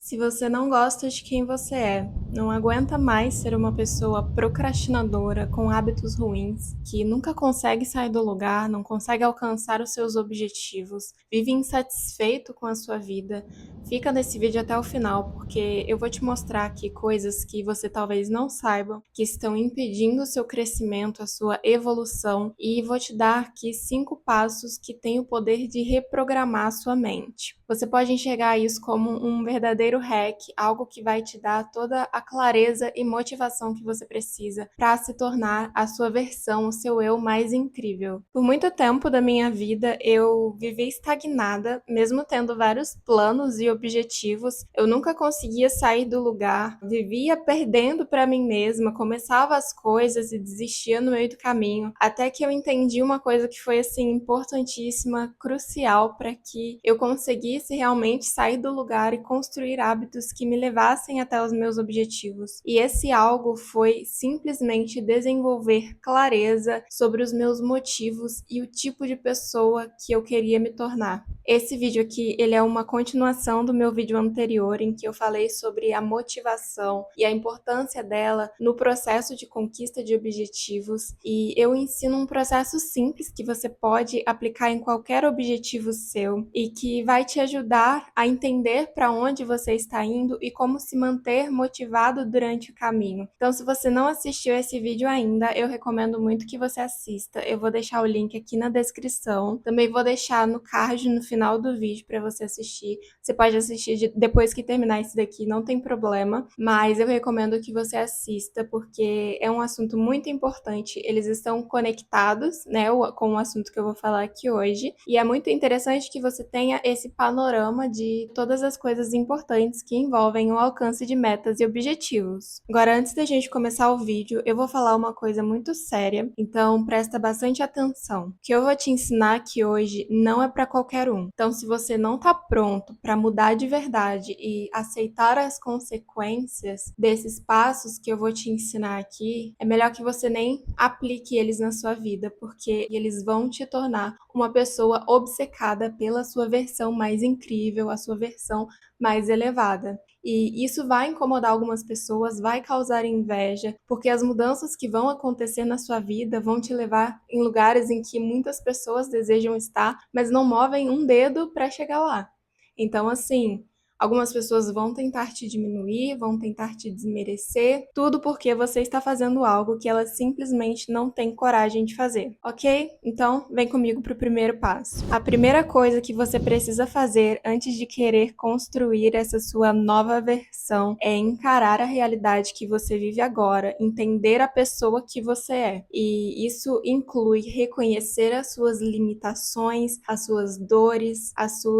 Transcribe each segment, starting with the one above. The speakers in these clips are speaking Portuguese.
Se você não gosta de quem você é, não aguenta mais ser uma pessoa procrastinadora com hábitos ruins, que nunca consegue sair do lugar, não consegue alcançar os seus objetivos, vive insatisfeito com a sua vida, fica nesse vídeo até o final, porque eu vou te mostrar aqui coisas que você talvez não saiba, que estão impedindo o seu crescimento, a sua evolução, e vou te dar aqui 5 passos que têm o poder de reprogramar a sua mente. Você pode enxergar isso como um verdadeiro hack, algo que vai te dar toda a clareza e motivação que você precisa para se tornar a sua versão, o seu eu mais incrível. Por muito tempo da minha vida eu vivi estagnada, mesmo tendo vários planos e objetivos, eu nunca conseguia sair do lugar, vivia perdendo para mim mesma, começava as coisas e desistia no meio do caminho, até que eu entendi uma coisa que foi assim importantíssima, crucial para que eu conseguisse realmente sair do lugar e construir hábitos que me levassem até os meus objetivos. E esse algo foi simplesmente desenvolver clareza sobre os meus motivos e o tipo de pessoa que eu queria me tornar. Esse vídeo aqui, ele é uma continuação do meu vídeo anterior, em que eu falei sobre a motivação e a importância dela no processo de conquista de objetivos, e eu ensino um processo simples que você pode aplicar em qualquer objetivo seu e que vai te ajudar a entender para onde você está indo e como se manter motivado durante o caminho. Então, se você não assistiu esse vídeo ainda, eu recomendo muito que você assista. Eu vou deixar o link aqui na descrição. Também vou deixar no card no final do vídeo para você assistir. Você pode assistir depois que terminar esse daqui, não tem problema, mas eu recomendo que você assista porque é um assunto muito importante. Eles estão conectados, né, com o assunto que eu vou falar aqui hoje, e é muito interessante que você tenha esse panorama de todas as coisas importantes que envolvem o alcance de metas e objetivos. Agora, antes da gente começar o vídeo, eu vou falar uma coisa muito séria, então presta bastante atenção. O que eu vou te ensinar aqui hoje não é para qualquer um. Então, se você não está pronto para mudar de verdade e aceitar as consequências desses passos que eu vou te ensinar aqui, é melhor que você nem aplique eles na sua vida, porque eles vão te tornar uma pessoa obcecada pela sua versão mais incrível, a sua versão mais elevada. E isso vai incomodar algumas pessoas, vai causar inveja, porque as mudanças que vão acontecer na sua vida vão te levar em lugares em que muitas pessoas desejam estar, mas não movem um dedo para chegar lá. Então, assim, algumas pessoas vão tentar te diminuir, vão tentar te desmerecer, tudo porque você está fazendo algo que elas simplesmente não têm coragem de fazer, ok? Então, vem comigo para o primeiro passo. A primeira coisa que você precisa fazer antes de querer construir essa sua nova versão é encarar a realidade que você vive agora, entender a pessoa que você é. E isso inclui reconhecer as suas limitações, as suas dores,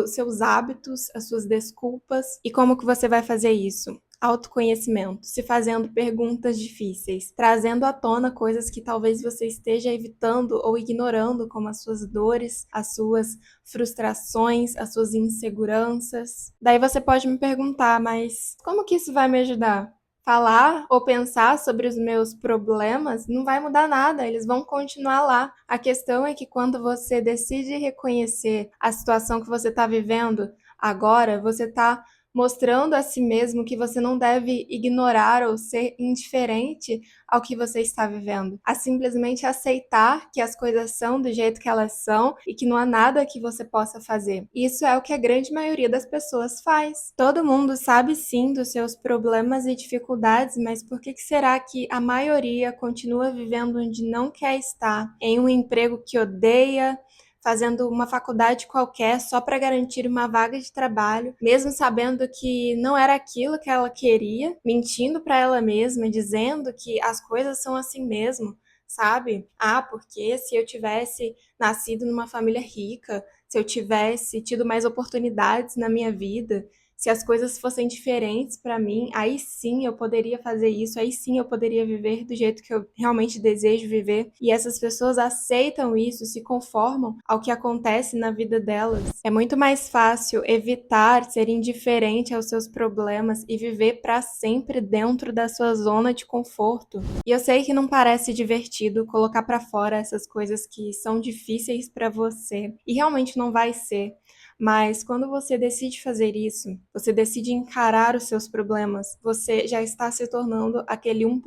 seus hábitos, as suas desculpas. E como que você vai fazer isso? Autoconhecimento, se fazendo perguntas difíceis, trazendo à tona coisas que talvez você esteja evitando ou ignorando, como as suas dores, as suas frustrações, as suas inseguranças. Daí você pode me perguntar, mas como que isso vai me ajudar? Falar ou pensar sobre os meus problemas não vai mudar nada, eles vão continuar lá. A questão é que quando você decide reconhecer a situação que você está vivendo agora, você está mostrando a si mesmo que você não deve ignorar ou ser indiferente ao que você está vivendo, a simplesmente aceitar que as coisas são do jeito que elas são e que não há nada que você possa fazer. Isso é o que a grande maioria das pessoas faz. Todo mundo sabe sim dos seus problemas e dificuldades, mas por que será que a maioria continua vivendo onde não quer estar, em um emprego que odeia, fazendo uma faculdade qualquer só para garantir uma vaga de trabalho, mesmo sabendo que não era aquilo que ela queria, mentindo para ela mesma, dizendo que as coisas são assim mesmo, sabe? Ah, porque se eu tivesse nascido numa família rica, se eu tivesse tido mais oportunidades na minha vida, se as coisas fossem diferentes para mim, aí sim eu poderia fazer isso, aí sim eu poderia viver do jeito que eu realmente desejo viver. E essas pessoas aceitam isso, se conformam ao que acontece na vida delas. É muito mais fácil evitar ser indiferente aos seus problemas e viver para sempre dentro da sua zona de conforto. E eu sei que não parece divertido colocar para fora essas coisas que são difíceis para você, e realmente não vai ser. Mas quando você decide fazer isso, você decide encarar os seus problemas, você já está se tornando aquele 1%,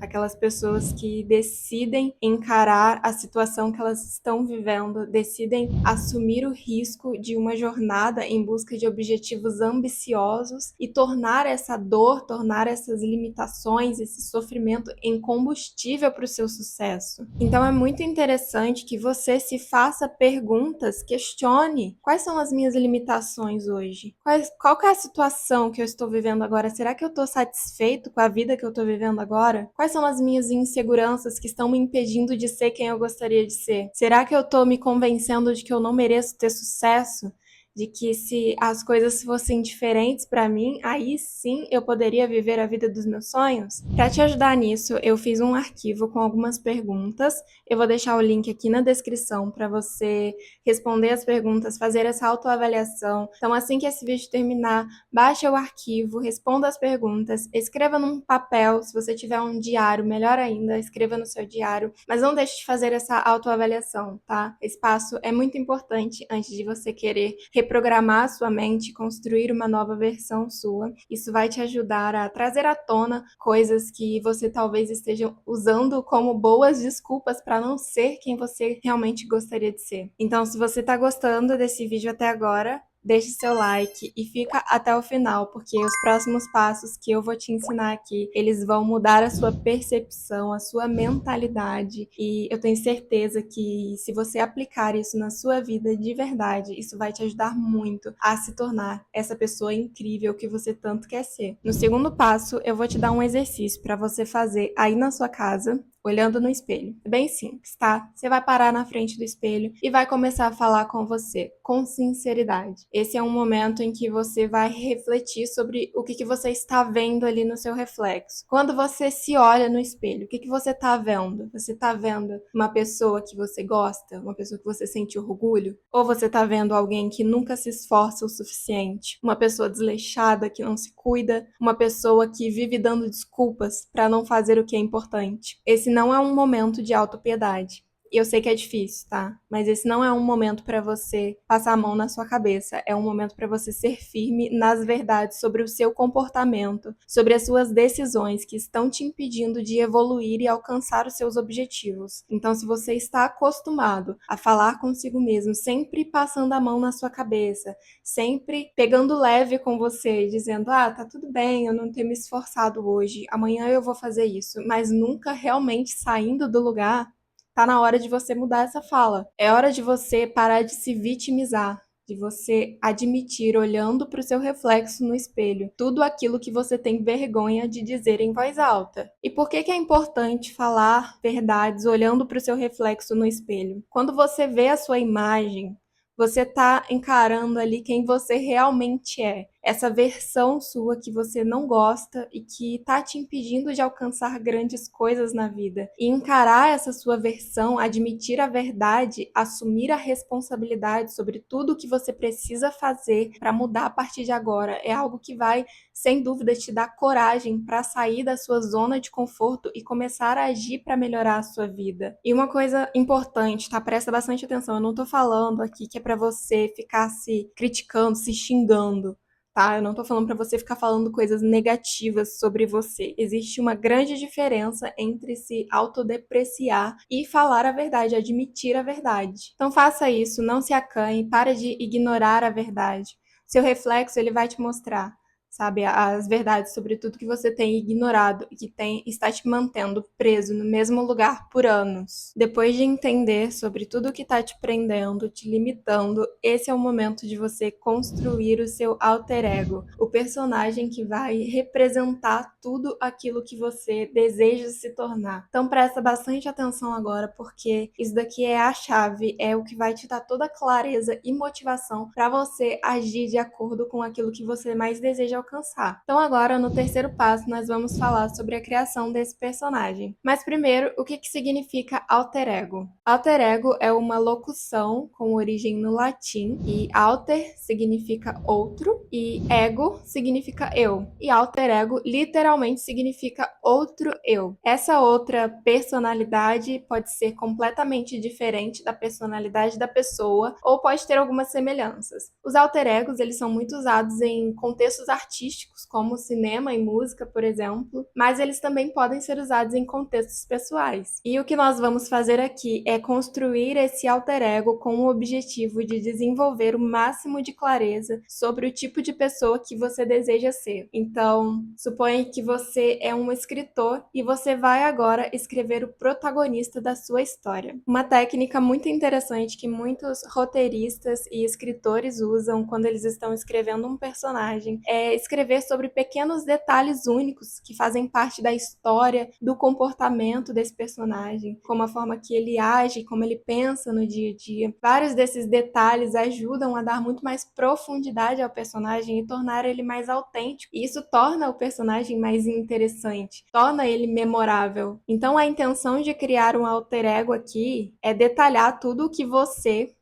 aquelas pessoas que decidem encarar a situação que elas estão vivendo, decidem assumir o risco de uma jornada em busca de objetivos ambiciosos e tornar essa dor, tornar essas limitações, esse sofrimento em combustível para o seu sucesso. Então é muito interessante que você se faça perguntas, questione quais são as minhas limitações hoje? Qual que é a situação que eu estou vivendo agora? Será que eu estou satisfeito com a vida que eu estou vivendo agora? Quais são as minhas inseguranças que estão me impedindo de ser quem eu gostaria de ser? Será que eu estou me convencendo de que eu não mereço ter sucesso? De que se as coisas fossem diferentes para mim, aí sim eu poderia viver a vida dos meus sonhos? Para te ajudar nisso, eu fiz um arquivo com algumas perguntas. Eu vou deixar o link aqui na descrição para você responder as perguntas, fazer essa autoavaliação. Então, assim que esse vídeo terminar, baixe o arquivo, responda as perguntas, escreva num papel. Se você tiver um diário, melhor ainda, escreva no seu diário. Mas não deixe de fazer essa autoavaliação, tá? Esse passo é muito importante antes de você querer reprogramar a sua mente, construir uma nova versão sua. Isso vai te ajudar a trazer à tona coisas que você talvez esteja usando como boas desculpas para não ser quem você realmente gostaria de ser. Então, se você está gostando desse vídeo até agora, deixe seu like e fica até o final, porque os próximos passos que eu vou te ensinar aqui, eles vão mudar a sua percepção, a sua mentalidade, e eu tenho certeza que se você aplicar isso na sua vida de verdade, isso vai te ajudar muito a se tornar essa pessoa incrível que você tanto quer ser. No segundo passo, eu vou te dar um exercício para você fazer aí na sua casa, olhando no espelho. É bem simples, tá? Você vai parar na frente do espelho e vai começar a falar com você, com sinceridade. Esse é um momento em que você vai refletir sobre o que você está vendo ali no seu reflexo. Quando você se olha no espelho, o que você está vendo? Você está vendo uma pessoa que você gosta? Uma pessoa que você sente orgulho? Ou você está vendo alguém que nunca se esforça o suficiente? Uma pessoa desleixada que não se cuida? Uma pessoa que vive dando desculpas para não fazer o que é importante? Esse não é um momento de autopiedade. E eu sei que é difícil, tá? Mas esse não é um momento para você passar a mão na sua cabeça. É um momento para você ser firme nas verdades sobre o seu comportamento, sobre as suas decisões que estão te impedindo de evoluir e alcançar os seus objetivos. Então, se você está acostumado a falar consigo mesmo, sempre passando a mão na sua cabeça, sempre pegando leve com você, dizendo: ah, tá tudo bem, eu não tenho me esforçado hoje, amanhã eu vou fazer isso, mas nunca realmente saindo do lugar, tá na hora de você mudar essa fala. É hora de você parar de se vitimizar, de você admitir, olhando para o seu reflexo no espelho, tudo aquilo que você tem vergonha de dizer em voz alta. E por que é importante falar verdades olhando para o seu reflexo no espelho? Quando você vê a sua imagem, você está encarando ali quem você realmente é. Essa versão sua que você não gosta e que está te impedindo de alcançar grandes coisas na vida. E encarar essa sua versão, admitir a verdade, assumir a responsabilidade sobre tudo o que você precisa fazer para mudar a partir de agora, é algo que vai, sem dúvida, te dar coragem para sair da sua zona de conforto e começar a agir para melhorar a sua vida. E uma coisa importante, tá? Presta bastante atenção. Eu não tô falando aqui que é para você ficar se criticando, se xingando, tá? Eu não tô falando para você ficar falando coisas negativas sobre você. Existe uma grande diferença entre se autodepreciar e falar a verdade, admitir a verdade. Então faça isso, não se acanhe, para de ignorar a verdade. Seu reflexo, ele vai te mostrar, sabe, as verdades sobre tudo que você tem ignorado e que está te mantendo preso no mesmo lugar por anos. Depois de entender sobre tudo que está te prendendo, te limitando, esse é o momento de você construir o seu alter ego, o personagem que vai representar tudo aquilo que você deseja se tornar. Então presta bastante atenção agora, porque isso daqui é a chave, é o que vai te dar toda a clareza e motivação para você agir de acordo com aquilo que você mais deseja alcançar. Então agora, no terceiro passo, nós vamos falar sobre a criação desse personagem. Mas primeiro, o que significa alter ego? Alter ego é uma locução com origem no latim, e alter significa outro e ego significa eu. E alter ego literalmente significa outro eu. Essa outra personalidade pode ser completamente diferente da personalidade da pessoa ou pode ter algumas semelhanças. Os alter egos, eles são muito usados em contextos artísticos, como cinema e música, por exemplo, mas eles também podem ser usados em contextos pessoais. E o que nós vamos fazer aqui é construir esse alter ego com o objetivo de desenvolver o máximo de clareza sobre o tipo de pessoa que você deseja ser. Então, suponha que você é um escritor e você vai agora escrever o protagonista da sua história. Uma técnica muito interessante que muitos roteiristas e escritores usam quando eles estão escrevendo um personagem é escrever sobre pequenos detalhes únicos que fazem parte da história, do comportamento desse personagem, como a forma que ele age, como ele pensa no dia a dia. Vários desses detalhes ajudam a dar muito mais profundidade ao personagem e tornar ele mais autêntico. E isso torna o personagem mais interessante, torna ele memorável. Então a intenção de criar um alter ego aqui é detalhar tudo o que você,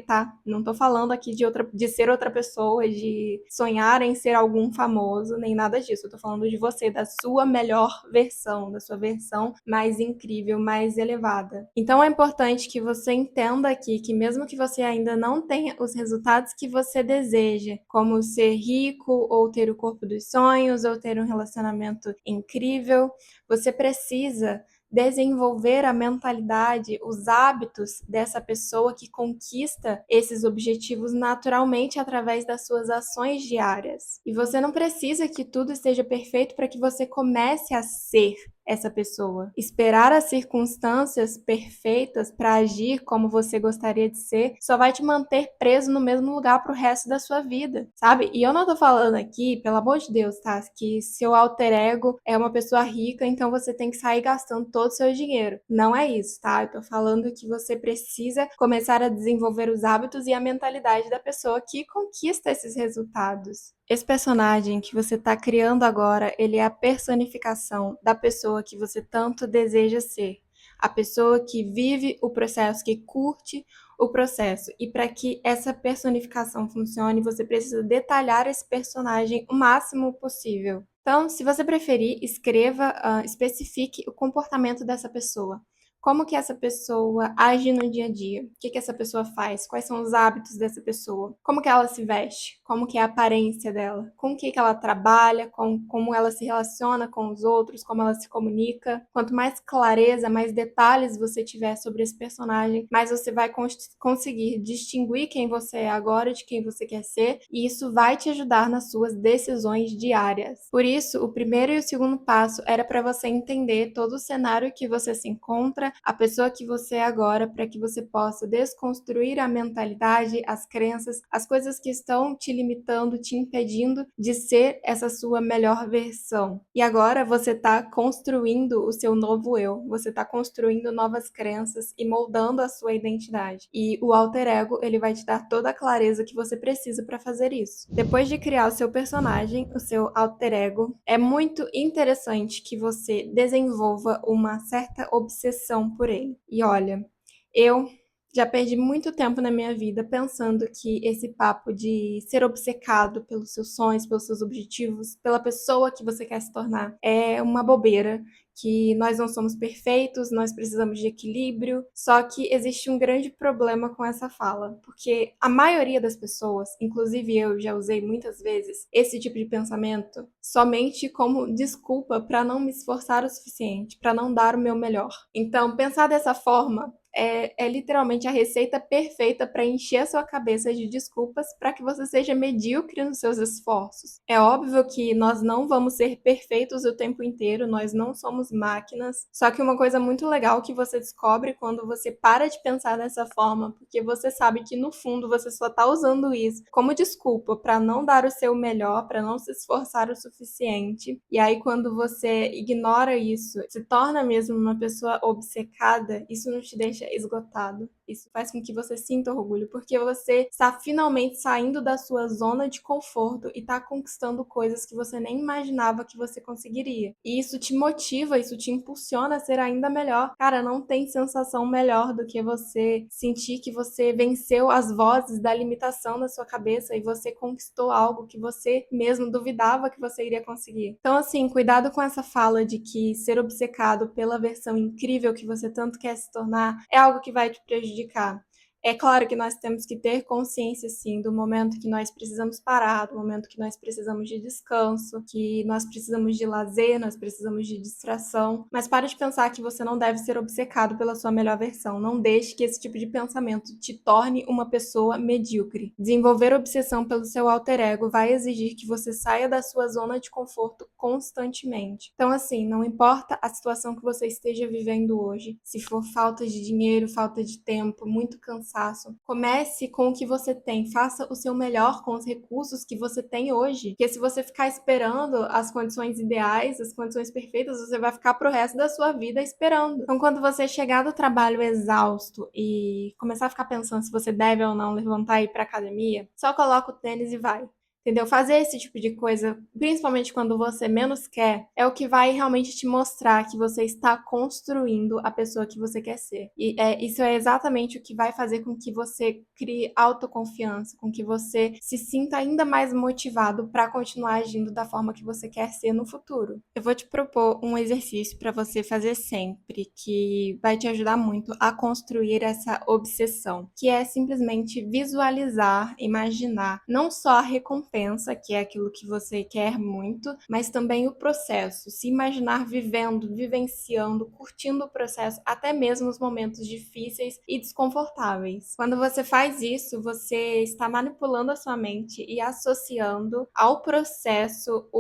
tá? Não tô falando aqui de ser outra pessoa, de sonhar em ser algum famoso, nem nada disso. Eu tô falando de você, da sua melhor versão, da sua versão mais incrível, mais elevada. Então é importante que você entenda aqui que mesmo que você ainda não tenha os resultados que você deseja, como ser rico, ou ter o corpo dos sonhos, ou ter um relacionamento incrível, você precisa desenvolver a mentalidade, os hábitos dessa pessoa que conquista esses objetivos naturalmente através das suas ações diárias. E você não precisa que tudo esteja perfeito para que você comece a ser essa pessoa. Esperar as circunstâncias perfeitas para agir como você gostaria de ser só vai te manter preso no mesmo lugar pro resto da sua vida, sabe? E eu não tô falando aqui, pelo amor de Deus, tá? Que seu alter ego é uma pessoa rica, então você tem que sair gastando todo o seu dinheiro. Não é isso, tá? Eu tô falando que você precisa começar a desenvolver os hábitos e a mentalidade da pessoa que conquista esses resultados. Esse personagem que você está criando agora, ele é a personificação da pessoa que você tanto deseja ser. A pessoa que vive o processo, que curte o processo. E para que essa personificação funcione, você precisa detalhar esse personagem o máximo possível. Então, se você preferir, escreva, especifique o comportamento dessa pessoa. Como que essa pessoa age no dia a dia? O que essa pessoa faz? Quais são os hábitos dessa pessoa? Como que ela se veste? Como que é a aparência dela? Com o que ela trabalha? Como ela se relaciona com os outros? Como ela se comunica? Quanto mais clareza, mais detalhes você tiver sobre esse personagem, mais você vai conseguir distinguir quem você é agora de quem você quer ser, e isso vai te ajudar nas suas decisões diárias. Por isso, o primeiro e o segundo passo era para você entender todo o cenário que você se encontra, a pessoa que você é agora, para que você possa desconstruir a mentalidade, as crenças, as coisas que estão te limitando, te impedindo de ser essa sua melhor versão. E agora você está construindo o seu novo eu, você está construindo novas crenças e moldando a sua identidade. E o alter ego, ele vai te dar toda a clareza que você precisa para fazer isso. Depois de criar o seu personagem, o seu alter ego, é muito interessante que você desenvolva uma certa obsessão por ele. E olha, eu já perdi muito tempo na minha vida pensando que esse papo de ser obcecado pelos seus sonhos, pelos seus objetivos, pela pessoa que você quer se tornar, é uma bobeira, que nós não somos perfeitos, nós precisamos de equilíbrio. Só que existe um grande problema com essa fala, porque a maioria das pessoas, inclusive eu já usei muitas vezes esse tipo de pensamento somente como desculpa para não me esforçar o suficiente, para não dar o meu melhor. Então, pensar dessa forma é literalmente a receita perfeita para encher a sua cabeça de desculpas para que você seja medíocre nos seus esforços. É óbvio que nós não vamos ser perfeitos o tempo inteiro, nós não somos máquinas, só que uma coisa muito legal que você descobre quando você para de pensar dessa forma, porque você sabe que no fundo você só está usando isso como desculpa para não dar o seu melhor, para não se esforçar o suficiente. E aí quando você ignora isso, se torna mesmo uma pessoa obcecada, isso não te deixa esgotado. Isso faz com que você sinta orgulho, porque você está finalmente saindo da sua zona de conforto e está conquistando coisas que você nem imaginava que você conseguiria. E isso te motiva, isso te impulsiona a ser ainda melhor. Cara, não tem sensação melhor do que você sentir que você venceu as vozes da limitação na sua cabeça e você conquistou algo que você mesmo duvidava que você iria conseguir. Então, assim, cuidado com essa fala de que ser obcecado pela versão incrível que você tanto quer se tornar é algo que vai te prejudicar. É claro que nós temos que ter consciência, sim, do momento que nós precisamos parar, do momento que nós precisamos de descanso, que nós precisamos de lazer, nós precisamos de distração. Mas pare de pensar que você não deve ser obcecado pela sua melhor versão. Não deixe que esse tipo de pensamento te torne uma pessoa medíocre. Desenvolver obsessão pelo seu alter ego vai exigir que você saia da sua zona de conforto constantemente. Então, assim, não importa a situação que você esteja vivendo hoje, se for falta de dinheiro, falta de tempo, muito cansaço, comece com o que você tem, faça o seu melhor com os recursos que você tem hoje, porque se você ficar esperando as condições ideais, as condições perfeitas, você vai ficar pro resto da sua vida esperando. Então, quando você chegar do trabalho exausto e começar a ficar pensando se você deve ou não levantar e ir pra academia, só coloca o tênis e vai. Entendeu? Fazer esse tipo de coisa, principalmente quando você menos quer, é o que vai realmente te mostrar que você está construindo a pessoa que você quer ser. E isso é exatamente o que vai fazer com que você crie autoconfiança, com que você se sinta ainda mais motivado para continuar agindo da forma que você quer ser no futuro. Eu vou te propor um exercício para você fazer sempre, que vai te ajudar muito a construir essa obsessão, que é simplesmente visualizar, imaginar não só a recompensa, que é aquilo que você quer muito, mas também o processo. Se imaginar vivendo, vivenciando, curtindo o processo, até mesmo os momentos difíceis e desconfortáveis. Quando você faz isso, você está manipulando a sua mente e associando ao processo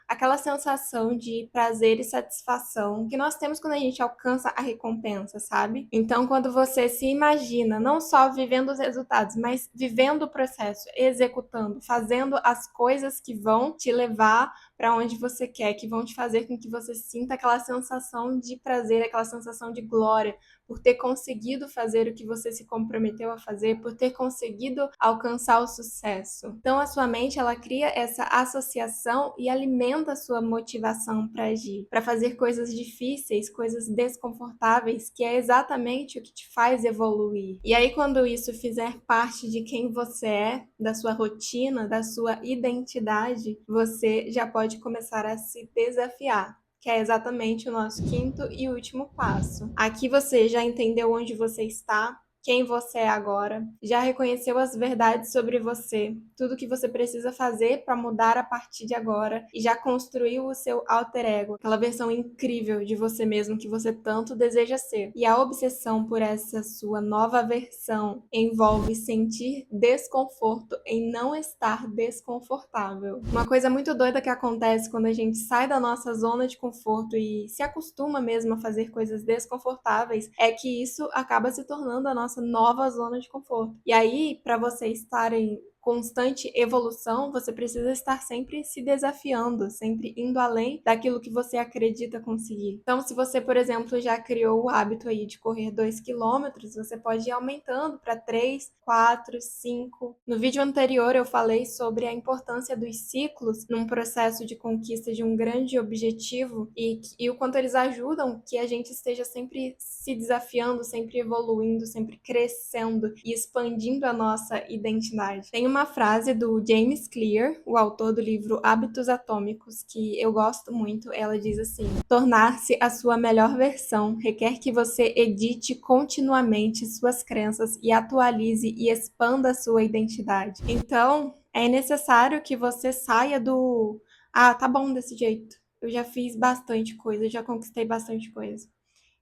aquela sensação de prazer e satisfação que nós temos quando a gente alcança a recompensa, sabe? Então, quando você se imagina não só vivendo os resultados, mas vivendo o processo, executando, fazendo as coisas que vão te levar para onde você quer, que vão te fazer com que você sinta aquela sensação de prazer, aquela sensação de glória, por ter conseguido fazer o que você se comprometeu a fazer, por ter conseguido alcançar o sucesso. Então a sua mente, ela cria essa associação e alimenta a sua motivação para agir, para fazer coisas difíceis, coisas desconfortáveis, que é exatamente o que te faz evoluir. E aí quando isso fizer parte de quem você é, da sua rotina, da sua identidade, você já pode começar a se desafiar, que é exatamente o nosso quinto e último passo. Aqui você já entendeu onde você está, quem você é agora, já reconheceu as verdades sobre você, tudo que você precisa fazer para mudar a partir de agora e já construiu o seu alter ego, aquela versão incrível de você mesmo que você tanto deseja ser. E a obsessão por essa sua nova versão envolve sentir desconforto em não estar desconfortável. Uma coisa muito doida que acontece quando a gente sai da nossa zona de conforto e se acostuma mesmo a fazer coisas desconfortáveis é que isso acaba se tornando a nossa nova zona de conforto. E aí, para você estar em constante evolução, você precisa estar sempre se desafiando, sempre indo além daquilo que você acredita conseguir. Então, se você, por exemplo, já criou o hábito aí de correr 2 quilômetros, você pode ir aumentando para 3, 4, 5. No vídeo anterior eu falei sobre a importância dos ciclos num processo de conquista de um grande objetivo e o quanto eles ajudam que a gente esteja sempre se desafiando, sempre evoluindo, sempre crescendo e expandindo a nossa identidade. Tem uma frase do James Clear, o autor do livro Hábitos Atômicos, que eu gosto muito. Ela diz assim: tornar-se a sua melhor versão requer que você edite continuamente suas crenças e atualize e expanda a sua identidade. Então, é necessário que você saia do tá bom desse jeito. Eu já fiz bastante coisa, já conquistei bastante coisa.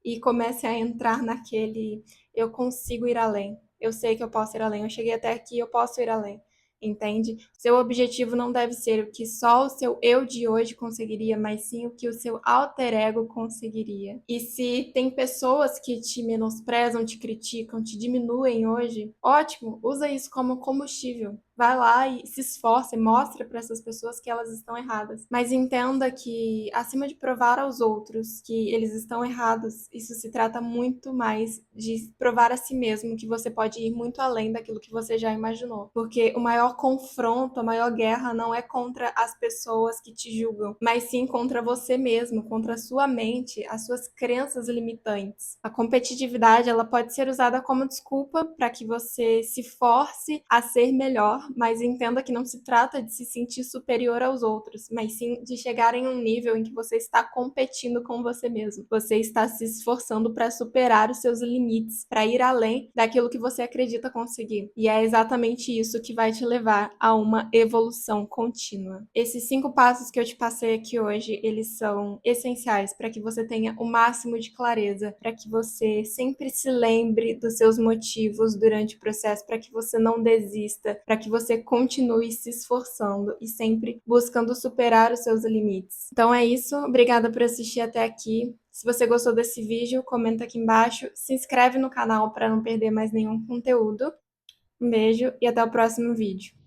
E comece a entrar naquele eu consigo ir além. Eu sei que eu posso ir além. Eu cheguei até aqui, eu posso ir além. Entende? Seu objetivo não deve ser o que só o seu eu de hoje conseguiria, mas sim o que o seu alter ego conseguiria. E se tem pessoas que te menosprezam, te criticam, te diminuem hoje, ótimo, usa isso como combustível. vai lá e se esforça e mostra para essas pessoas que elas estão erradas. Mas entenda que, acima de provar aos outros que eles estão errados, isso se trata muito mais de provar a si mesmo que você pode ir muito além daquilo que você já imaginou. Porque o maior confronto, a maior guerra não é contra as pessoas que te julgam, mas sim contra você mesmo, contra a sua mente, as suas crenças limitantes. A competitividade, ela pode ser usada como desculpa para que você se force a ser melhor, mas entenda que não se trata de se sentir superior aos outros, mas sim de chegar em um nível em que você está competindo com você mesmo. Você está se esforçando para superar os seus limites, para ir além daquilo que você acredita conseguir. E é exatamente isso que vai te levar a uma evolução contínua. Esses 5 passos que eu te passei aqui hoje, eles são essenciais para que você tenha o máximo de clareza, para que você sempre se lembre dos seus motivos durante o processo, para que você não desista, para que você continue se esforçando e sempre buscando superar os seus limites. Então é isso, obrigada por assistir até aqui. Se você gostou desse vídeo, comenta aqui embaixo, se inscreve no canal para não perder mais nenhum conteúdo. Um beijo e até o próximo vídeo.